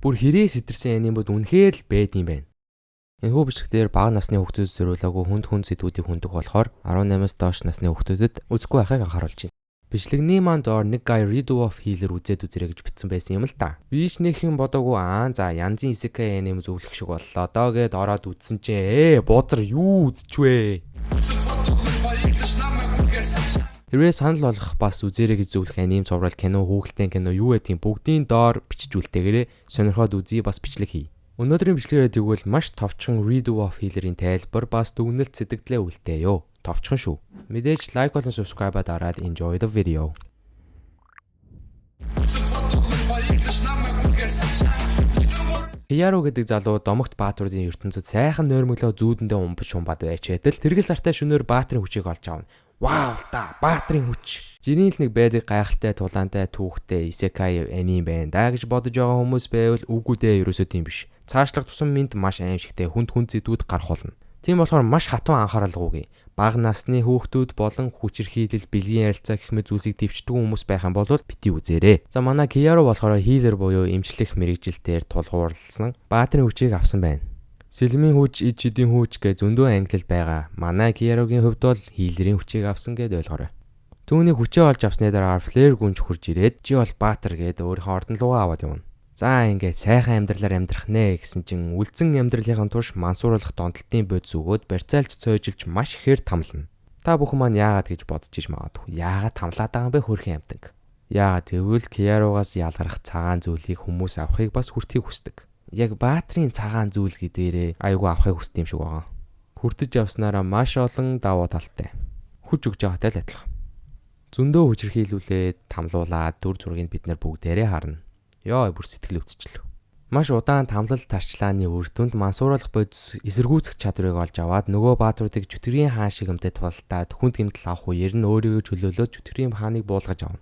Бүр хэрэг сэтэрсэн анимууд үнэхээр л байд юм байна. Энэхүү бичлэгтэр бага насны хүүхдүүдэд зориулаагүй хүнд сэдвүүдийг хүндэх болохоор 18-аас доош насны хүүхдүүдэд үзэхгүй байхыг анхааруулж байна. Бичлэгний маань доор нэг guy redo of healer үзээд үзэрэй гэж бичсэн байсан юм л да. Биш нэхэн бодоогүй за янзын isekai аним зөвлөх шиг боллоо доо гэд ороод үзсэн чинь бузар юу үзчихвэ. Хэрвээ санал болгох бас үзээрэй гэж зөвлөх аним цуврал кино хүүхэлдэйн кино юу гэдгийг бүгдийн доор бичжүүлтэйгээрээ сонирхоод үзье бас бичлэг хий. Өнөөдрийн бичлэгээр тэгвэл маш товчхон redo of healer-ийн тайлбар бас дүгнэлт сэтгэлдээ үлдээё. Товчхон шүү. Мэдээж лайк болон subscribe дараад enjoy the video. Хияро гэдэг залуу домогт баатруудын ертөнцид сайхан нойрмоглоо зүүдэндээ умбаж шумбаад байж байтал тэргэл сартай шөнөөр баатрын хүчийг олж авна. Вау та баатрын хүч. Жирийн л нэг байдаг гайхалтай тулаантай түүхтэй isekai аним байна да гэж бодож байгаа хүмүүс байвал үгүй дээ ерөөсөө тийм биш. Цаашлах тусам минт маш аимшигтэй хүнд зэдвүүд гарах болно. Тийм болохоор маш хатуу анхааралгүйгээ бага насны хүүхдүүд болон хүчирхийлэл бэлгийн ярилцаа гэх мэт зүйлсийг төвчдөг хүмүүс байх юм бол бити үзээрэй. За манай Kiyaro болохоор healer буюу эмчлэх мэрэгжилтээр тулгуурласан баатрын хүчийг авсан байна. Сэлмийн хүч, ид шидийн хүч гэж зөндөө ангилал байгаа. Манай Kiyaroгийн хувьд бол healer-ийн хүчийг авсан гэд ойлгоорой. Түүний хүчээ олж авсны дараа flare гүнж хурж ирээд чи бол баатар гэд өөрийнхөө ордон руугаа аваад явна. За ингээд сайхан амьдралаар амьдрах нэ гэсэн чинь үлдсэн амьдралынхаа турш мансууруулах донтолтын бодис өгөөд барьцаалж цойжилж маш ихээр тамлана. Та бүхэн маань яагаад гэж бодож иж магадгүй. Яагаад тамлаад байгаа юм бэ хөрхийн амтанг. Яагаад гэвэл Kiyaroогаас ялгарах цагаан зүйлийг хүмүүс авахыг бас хүртхийг хүсдэг. Яг баатрийн цагаан зүйл гэдээрээ айгүй авахыг хүсдэг юм шиг байгаа. Хүртэж авснараа маш олон давуу талтай. Хүч өгж байгаатай л адилхан. Зөндөө хүчирхийлүүлээд тамлуулаад дүр зургийг бид нар бүгдээрээ харна. Ёо бүр сэтгэл өвдчихлөө. Маш удаан тамлал тарчлааны үр дүнд мансууруулах бодис эсэргүүцэх чадварыг олж аваад нөгөө баатруудыг жүтгэрийн хаан шиг юмтай тултаад хүнд гэмтэл авах үеэр нь өөрийгөө чөлөөлөөд жүтгэрийн хааныг буулгаж авна.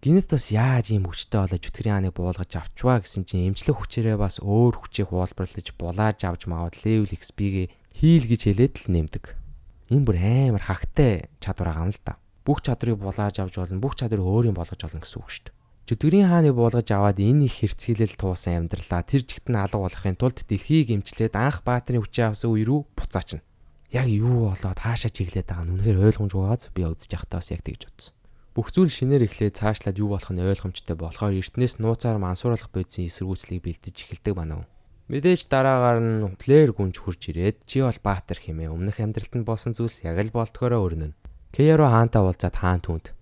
Гинэт бас яаж ийм хүчтэй болоод жүтгэрийн хааныг буулгаж авчваа гэсэн чинь эмчлэх хүчээрээ бас өөр хүчийг хуваалбарлаж булааж авч мавд level XP-гээ хийл гэж хэлээд л нэмдэг. Энэ бүр амар хагтай чадвар байгаа юм л да. Бүх чадрыг булааж авч болно, бүх чадрыг өөрийн болгож олно гэсэн үг шүү дээ. Жүтгэрийн хааныг буулгаж аваад энэ их хэрцгийлэл туусан амьдралаа тэр жигт нь алга болохын тулд дэлхийг эмчлээд анх баатрын хүчээ авсан үе рүү буцаачна. Яг юу болоод хаашаа чиглээд байгаа нь үнэхээр ойлгомжгүй байгааз би удаж явахдаа бас яг тэгж бодсон. Бүх зүйл шинээр эхлээд цаашлаад юу болох нь ойлгомжтой болохоор эртнээс нууцаар мансууруулах бодисын эсэргүүцлийг бэлдэж эхэлдэг банав. Мэдээж дараагаар нь flare гүнж хурж ирээд чи бол баатар хэмээн өмнөх амьдралд нь болсон зүйлс яг л болтгороо өрнөнө. Kiyaro хаантай уулзаад хаан түнд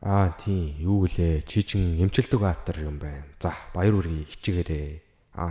тийм юу гэлээ чи чин эмчилдэг баатар юм байна. За баяр үргээ хичээгээрээ.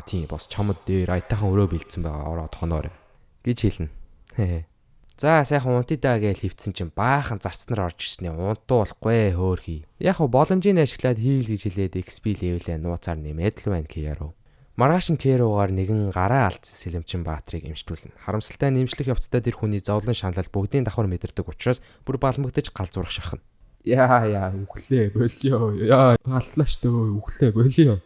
Тийм бос чамд дээр аятайхан өрөө бэлдсэн байгаа ороод хоноорой гэж хэлнэ. За сайхан унтидаа гэж хөвцсөн чинь баахан зарцнаар орж ирснэ. Унтуу болохгүй хөөхий. Яг хөө боломжийг ашиглаад хийл гэж хэлээд XP level-ээ нууцаар нэмээд л байна Kiyaro. Маргааш нь Kiyaroгаар нэгэн гараа алдсан сэлэмчин баатрыг эмчтүүлнэ. Харамсалтай нэмшлэх явцдаа тэр хүний зовлон шаналл бүгдийн давхар мэдэрдэг учраас бүр балмагдаж галзуурах шахна. Яа үхлээ болио. Яа аллаа штэ үхлээ болио.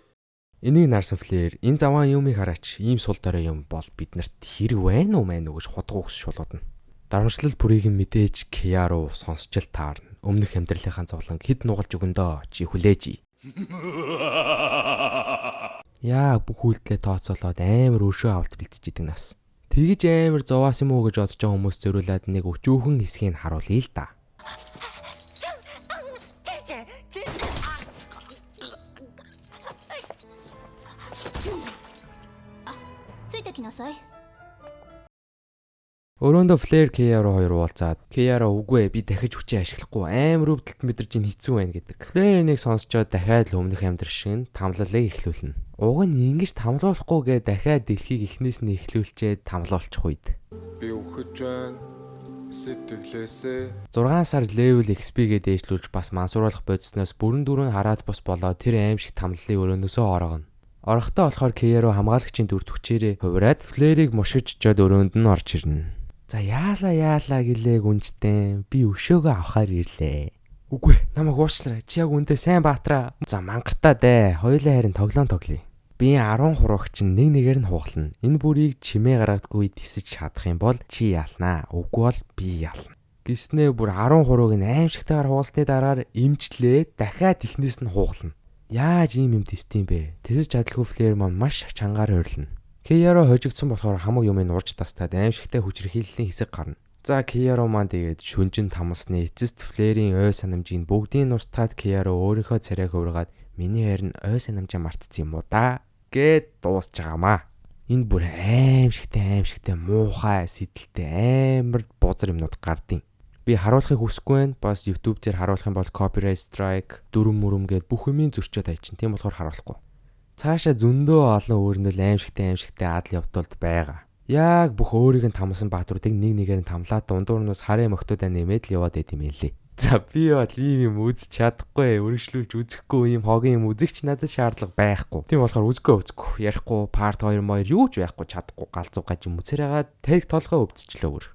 Энийг нарсан Flare энэ заваан юмыг хараач. Ийм сул дорой юм бол биднэрт хэрэг байна уу мэн үү гэж худгуу өс шулуудна. Дарамжлал бүрийг мэдээж Kiyaro сонсчл таарна. Өмнөх амьдралынхаа зовлон хэд нугалж өгөндөө чи хүлээж. Яа бүх үйлдэлээ тооцоолоод амар өршөө авалт бэлтэж идэг нас. Тэгэж амар зовоос юм уу гэж бодож байгаа хүмүүс зөриулээд нэг өчүүхэн хэсгийг харуулъя л да. Өрөөндөө Flare Kiyaro хоёр уулзаад Kiyaro үгүй би дахиж хүчээ ашиглахгүй амар өвдөлт мэдэрч ин хэцүү байна гэдэг. Flare энийг сонсчоод дахиад л өмнөх амьдрал шиг тамлалыг эхлүүлнэ. Уг нь ингэж тамлуулахгүйгээ дахиад дэлхийг эхнээс нь эхлүүлчээд тамлуулчих үед. Би үхэж байна. Сэтгэлээсээ 6 сар level XP-гээ дээшлүүлж бас мансууруулах бодисноос бүрэн дүүрэн хараад бус болоод тэр аим шиг тамлалын өрөөнөөсөө оргоно. Орохдоо болохоор Kiyaro хамгаалагчийн дүр төвчээрээ хувраад Flare-ыг мушиж чад өрөөнд нь орж ирнэ. За яалаа гэлээ гүнжтэн би өшөөгөө авахаар ирлээ. Үгүй намайг уучлаарай чи яг үндэ сайн баатраа. За мангартаа дээ хоёулаа харин тоглоё. Би 10 хурууг чинь нэг нэгээр нь хугална. Энэ бүрийг чимээ гаргадаггүй тисэж чадах юм бол чи ялнаа. Үгүй бол би ялна. Гиснээ бүр 10 хурууг нь аимшигтайгаар хугалсны дараагаар имжлээ дахиад ихнээс нь хугална. Яаж ийм юм тестийн бэ? Тесэж чадлагүй флэр маань маш чангаар ойрлно. Кияро хожигдсон болохоор хамаг юмыг урж тастаад аимшигтай хүчирхийллийн хэсэг гарна. За Кияро маань тэгээд шүнжин тамсны эцэст флэрийн ой санамжийг бүгдийн устгаад Кияро өөрийнхөө царайг хөвргээд миний хайр нь ой санамжаа мартцсан юм уу да гэд дуусч байгаамаа. Энэ бүр аимшигтай муухай сэдэлтэй амар бузар юмнууд гардیں۔ Би харуулахыг хүсэхгүй байна. Бас YouTube дээр харуулах юм бол copyright strike, дүрм мөрөм гэд бүх юмыг зөрчөөд хайчин. Тийм болохоор харуулахгүй. Цаашаа зөндөө олон өөрнөл аимшигтай адал явдалд байгаа. Яг бүх өөрийг нь тамсан баатруудыг нэг нэгээр нь тамлаад дундуурнаас харын мохтуудаа нэмээд л яваад байт юм ээ лээ. За би бол ийм юм үзэж чадахгүй, өргөжлүүлж үзэхгүй, ийм хогийн юм үзэгч надад шаардлага байхгүй. Тийм болохоор үзэхгүй, ярихгүй, part 2 моёр юу ч байхгүй чадахгүй галзуугаж юм үзэр хагаад тэрэг толгой өвдчихлөө өөр.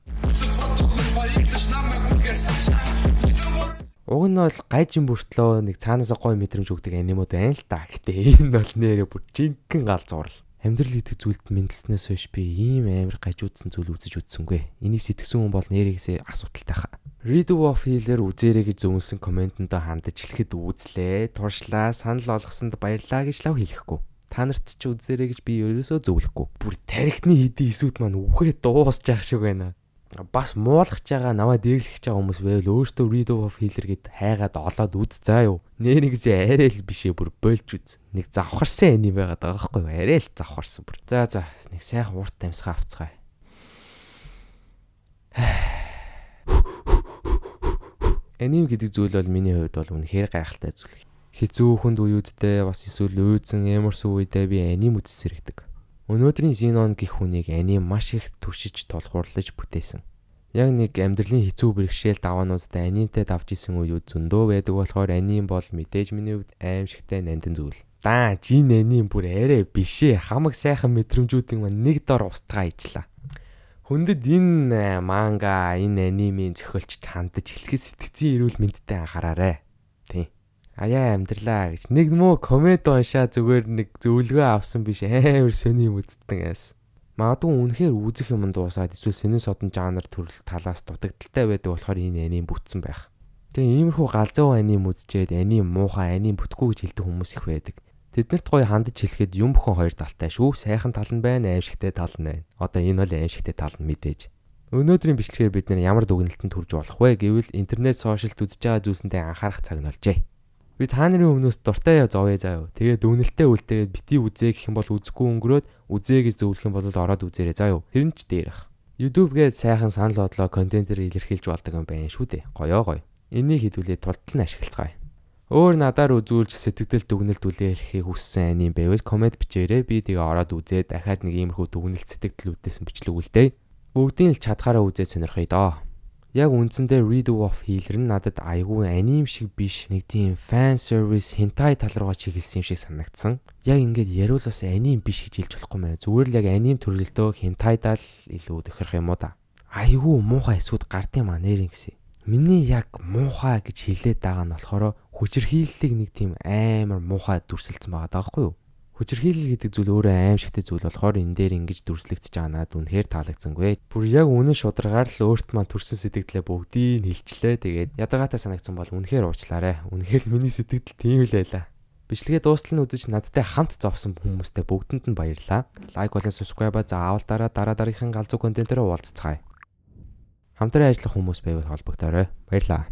Уг нь бол гайжин бүртлөө нэг цаанаасаа гой мэдрэмж өгдөг анимууд байна л та. Гэтэ энэ бол нэрээ бүр жинхэнэ галзуурал. Амьдрал гэдэг зүйлд мэдлснээс хойш би ийм амар гажуудсан зүйл үзэж үзсэнгүй. Энийг сэтгсэн хүн бол нэрээсээ асуудалтай хаа. Redo of Healer үзээрэй гэж зөвнсөн комментэндээ хандаж хэлэхэд үзлээ. Туршлаа, санал болгосонд баярлалаа гэж лав хэлэхгүй. Та нарт ч үзээрэй гэж би ерөөсөө зөвлөхгүй. Бүр тарихтны хэдий эсүүд маань үхээ дуусч яах шиг байна. Бас муулахж байгаа наваа дээрлэх байгаа хүмүүс байвал өөртөө Redo of Healer гэд хайгаад олоод үз заа юу. Нэрнэгсээ арай л бишээ бүр бойлж үз. Нэг завхарсан аним байгаад байгаа байхгүй юу? Арай л завхарсан бүр. За нэг сайхан урт амьсгаа авцгаая. Аним гэдэг зүйл бол миний хувьд бол үнэхээр гайхалтай зүйл. Хэцүү хүнд үеүдтэй бас эсвэл өөдсөн ямарсан үедээ би аним үзэж сэрэгдэг. Өнөөдрийн Зинон гэх хүнийг аним маш их түшиж тулгуурлаж бүтээсэн. Яг нэг амьдралын хэцүү бэрхшээл даваануудад анимтай давж исэн үеуд зөндөө байдаг болохоор аним бол мэдээж миний хувьд аимшигтай нандин зүйл. Жин аним бүр арай бишээ хамаг сайхан мэдрэмжүүдийн маань нэг дор устгаа ижлаа. Хүндэд энэ манга, энэ анимын зохиолчд хандаж хэлэхэд сэтгцэн эрүүл мэндтэй анхаараарай. Тийм. Аяа амьдралаа гэж нэг муу комент уншаа зүгээр нэг зөвлөгөө авсан биш амар сони юм үзтэн аас. Магадгүй үнэхээр үзэх юм дуусаад эсвэл сони содон жанр төрөл талаас дутагдaltaй байдаг болохоор энэ аним бүтсэн байх. Тэгээ иймэрхүү галзуу аним үзчихэд аним муухай аним бүтгүү гэж хэлдэг хүмүүс их байдаг. Тэднэрт гоё хандаж хэлэхэд юм бүхэн хоёр талтай шүү. Сайхан тал нь байна, аимшигтай тал нь байна. Одоо энэ бол аимшигтай тал нь мэдээж. Өнөөдрийн бичлэгээр бид нар ямар дүгнэлтэнд хүрж болох вэ гэвэл интернет сошиалд үзэж байгаа зүйлсэндээ анхаарах цаг нь болжээ. Би та нарын өмнөөс дуртай зовё заа юу. Тэгээ дүгнэлтээ үлдээгээд бити үзээ гэх юм бол үзэхгүй өнгөрөөд үзээ гэж зөвлөх юм бол ороод үзээрэй заа юу. Тэр нь ч дээрх. YouTube гээд сайхан санал бодлоо контентээр илэрхийлж болдог юм байна шүү дээ. Гоё. Энийг хэдүүлээ тултал нь ашиглацгаая. Өөр надаар үзүүлж сэтгэл дүгнэлт үлээлхийг хүссэн аним байвал комент бичээрэй. Би тэгээ ороод үзээ дахиад нэг иймэрхүү дүгнэлт сэтгэлдүүдээс бичлэг үлдээ. Бүгдийг л чадхаараа үзээд сонирхъя доо. Яг үндсэндээ Redo of Healer нь надад айгүй аним шиг биш нэг тийм fan service hentai тал руугаа чиглэсэн юм шиг санагдсан. Яг ингээд яриулаас аним биш гэж хэлж болохгүй мэн. Зүгээр л яг аним төрөлдөө hentai-даа л илүү тохирох юм уу да. Айгүй муухай эсүүд гардыг маа нэрэн гэсэн. Миний яг муухай гэж хэлээд байгаа нь болохоор хүчирхийллийг нэг тийм амар муухай дүрсэлцэн байгаа даахгүй юу? Хүчирхийлэл гэдэг зүйл өөрөө аимшигтэй зүйл болохоор энэ дээр ингэж дүрслэгдэж байгаа надад үнэхээр таалагдсангүй. Бүр яг үнэн шударгаар л өөрт маань төрсэн сэтгэлээ бүгдийг хэлчлээ. Тэгээд ядаргаатай санагдсан бол үнэхээр уучлаарай. Үнэхээр л миний сэтгэл тийм л байлаа. Бичлэгээ дуустал нь үзэж надтай хамт зовсон хүмүүстээ бүгдэнд нь баярлалаа. Лайк болон subscribe заавал дараагийнхын галзуу контентээр уулзцгаая. Хамтран ажиллах хүмүүс байвал холбогдоорой. Баярлалаа.